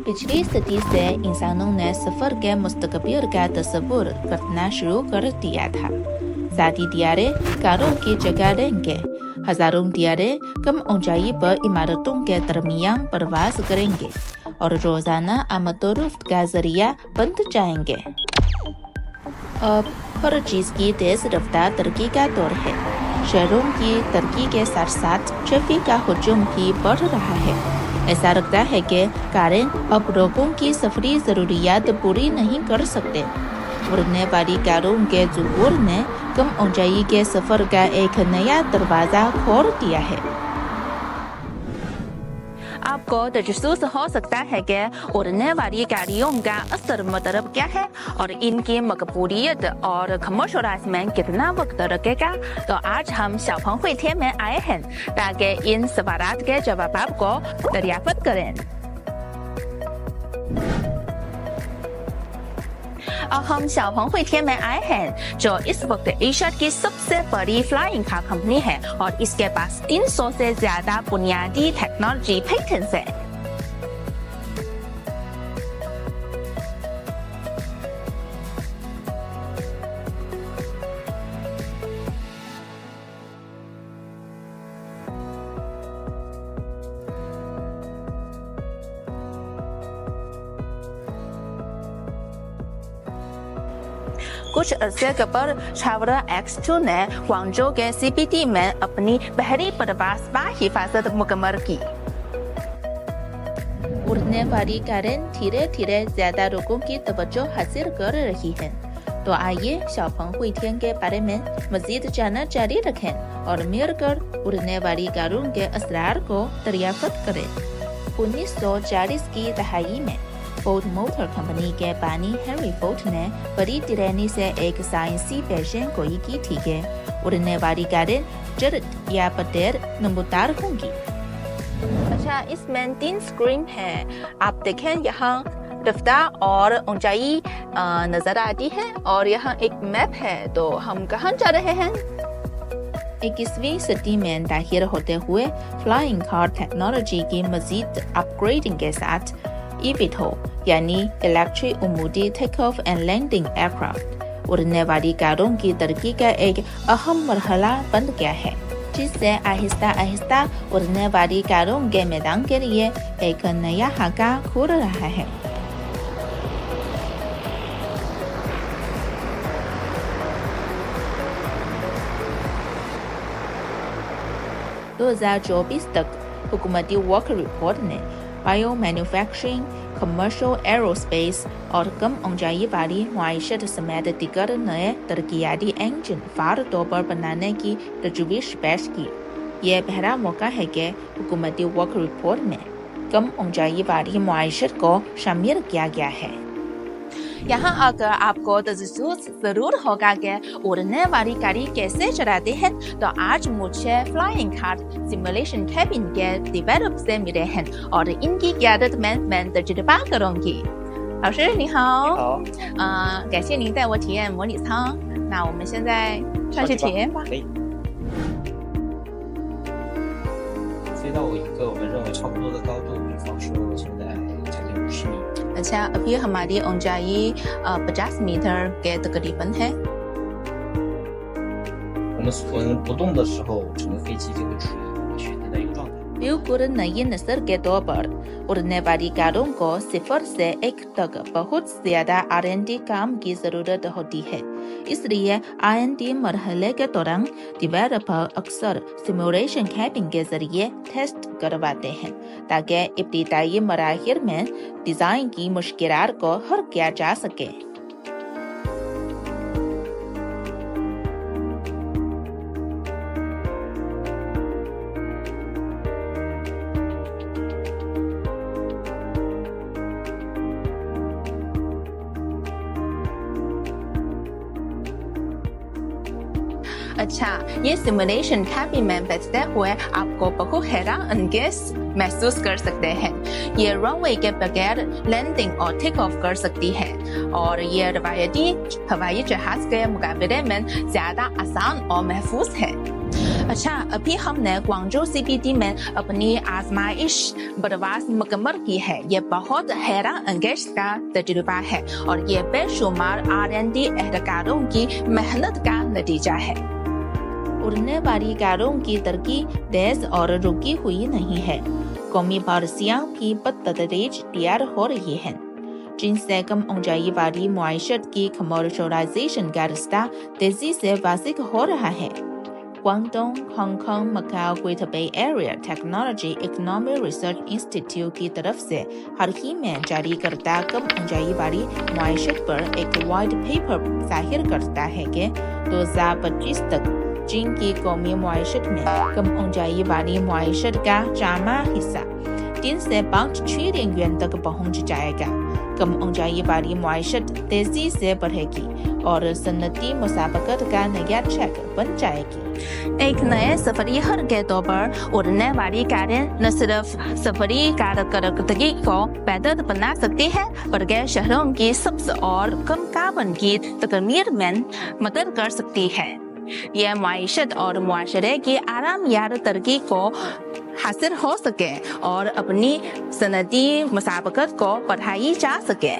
पिछली सदी से इंसानों ने सफर के मुस्तकबिल का तस्वुर करना शुरू कर दिया था। सादी दियारे कारों की जगह लेंगे। हजारों दियारे कम ऊंचाई पर इमारतों के दरमियान परवाज करेंगे और रोजाना आमदोरफ्त का जरिया बन जाएंगे। अब हर चीज की तेज रफ्तार तरक्की का दौर है। शहरों की तरक्की के साथ साथ ट्रैफिक का हुजूम भी बढ़ रहा है। ऐसा लगता है कि कारें अब लोगों की सफरी जरूरियात पूरी नहीं कर सकते। उड़ने वाली कारों के ज़ुहूर ने कम ऊंचाई के सफर का एक नया दरवाजा खोल दिया है। आपको तजस्सुस हो सकता है कि उड़ने वाली गाड़ियों का असल मतलब क्या है और इनकी मकबूलियत और कमर्शलाइजेशन कितना वक्त लगेगा। तो आज हम शाओफंग हुइथिए में आए हैं ताकि इन सवालात के जवाब को दरियाफ्त करें। और हम शाओफंग हुइथिए में आए हैं जो इस वक्त एशिया की सबसे बड़ी फ्लाइंग कार कंपनी है और इसके पास 300 से ज्यादा बुनियादी टेक्नोलॉजी पेटेंट्स है। कुछ अरसे कबल छावरा X2 ने ग्वांगझो के CBD में अपनी पहली परवाज़ बाहिफाजत मुकम्मल की। उड़ने वाली कारें धीरे धीरे ज्यादा लोगों की तवज्जो हासिल कर रही हैं। तो आइए शाओफंग हुइथिए के बारे में मजीद जानना जारी रखें और मिलकर उड़ने वाली कारों के असरार को दरियाफ्त करें। 1940 की दहाई में फोर्ड मोटर कंपनी के बानी हेनरी फोर्ड ने बड़ी तिरैनी से एक साइंसी पेशन गोई की थी कि उड़ने वाली कारें जल्द या बगैर नमूदार होंगी। अच्छा, इसमें 3 स्क्रीन है। आप देखें यहाँ रफ्तार और ऊंचाई नजर आती है और यहाँ एक मैप है। तो हम कहाँ जा रहे हैं? 21वीं सदी में दाखिल होते हुए फ्लाइंग कार टेक्नोलॉजी की मजीद अपग्रेडिंग के साथ eVTOL यानी इलेक्ट्रिक उमूदी take off and landing aircraft उड़ने वाली कारों की तरक्की का एक अहम मरहला बन गया है, जिससे आहिस्ता आहिस्ता उड़ने वाली कारों के मैदान के लिए एक नया खाका खुल रहा है। दो 2024 तक हुकूमती वर्क रिपोर्ट ने बायो मैन्युफैक्चरिंग, कमर्शियल एरोस्पेस और कम ऊंचाई वाली मुआइशत समेत दीगर नए तरक्याती इंजन फार तौर पर बनाने की तजवीज़ पेश की। यह पहला मौका है कि हुकूमती वर्क रिपोर्ट में कम ऊंचाई वाली मुआइशत को शामिल किया गया है। यहाँ आकर आपको तजस्सुस जरूर होगा कि उड़ने वाली गाड़ी कैसे चलाते हैं। तो आज मुझे फ्लाइंग कार सिमुलेशन कैबिन के डेवलपर से मिले हैं और इनकी क़ियादत में मैं तजुर्बा करूंगी। 老师你好，感谢您带我体验模拟舱。那我们现在上去体验吧。飞到一个我们认为差不多的高度，比方说现在将近50米。अच्छा, अभी हमारी ऊंचाई 50 मीटर के तकरीबन है।我们不动的时候，整个飞机就会处于悬停的一个状态。बिल्कुल नई नस्ल के तौर पर उड़ने वाली कारों को 0 से 1 तक बहुत ज्यादा R&D काम की जरूरत होती है। इसलिए R&D मरहले के दौरान डेवलपर अक्सर सिमुलेशन कैबिन के जरिए टेस्ट करवाते हैं ताकि इब्तिदाई मराहिल में डिजाइन की मुश्किलात को हल किया जा सके। अच्छा, ये सिमुलेशन कैबिन में बैठते हुए आपको बहुत हैरान अंगेज महसूस कर सकते हैं। ये रनवे के बगैर लैंडिंग और टेक ऑफ कर सकती है और ये रवायती हवाई जहाज के मुकाबले में ज्यादा आसान और महफूज है। अच्छा, अभी हमने ग्वांगझू CBD में अपनी आजमाइश बरवास मुकम्मल की है। ये बहुत हैरान अंगेज का तजुर्बा है और ये बेशुमार R&D एहलकारों की मेहनत का नतीजा है। उड़ने वाली कारों की तरक्की तेज और रुकी हुई नहीं है। कौमी पॉलिसियां भी बतदरीज तैयार हो रही हैं, जिनसे कम ऊंचाई वाली मुआशरत की कमर्शलाइजेशन का रास्ता तेजी से वाज़ेह हो रहा है। Guangdong, Hong Kong, Macao greater bay area technology economic research institute की तरफ से हाल ही में जारी करदा कम ऊंचाई वाली मुआशरत पर एक वाइट पेपर जाहिर करता है कि 2025 तक चीन की कौमी मुआशरत में कम ऊंचाई वाली मुआशरत का जामा हिस्सा 3 से 5 ट्रिलियन yuan तक पहुंच जाएगा। कम ऊंचाई वाली मुआशरत तेजी से बढ़ेगी और सनती मुसाबकत का नया ट्रैक बन जाएगी। एक नए सफरी हर के तौर पर उड़ने वाली कारें न सिर्फ सफरी कारकर्दगी को बेहतर बना सकती है, बल्कि शहरों की सब्ज और कम कार्बन की तकमीर में मदद कर सकती है। यह माइशत और मुआशरे की आरामयार तरक्की को हासिल हो सके और अपनी सनती मुसाबकत को बढ़ाई जा सके।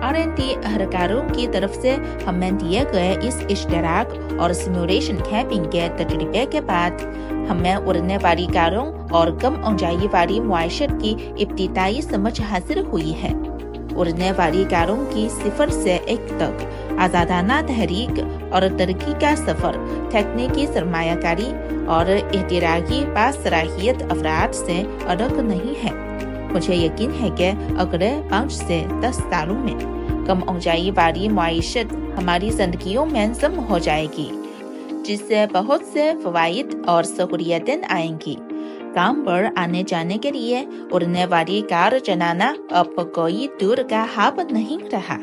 R&D एहलकारों की तरफ से हमें दिए गए इस इश्तराक और सिमुलेशन कैबिन के तजर्बे के बाद हमें उड़ने वाली कारों और कम ऊंचाई वाली मुआशरत की इब्तिदाई समझ हासिल हुई है। उड़ने वाली कारों की 0 से 1 तक आज़ादाना तहरीक और तरक्की का सफ़र तकनीकी सरमायाकारी और एहतिराकी बासलाहियत अफराद से अलग नहीं है। मुझे यकीन है कि अगले 5 से 10 सालों में कम ऊंचाई वाली मुआशरत हमारी जिंदगियों में जम हो जाएगी, जिससे बहुत से फवाइद और सहूलियतें आएंगी। काम पर आने जाने के लिए उड़ने वाली कार चलाना अब कोई दूर का ख्वाब नहीं रहा।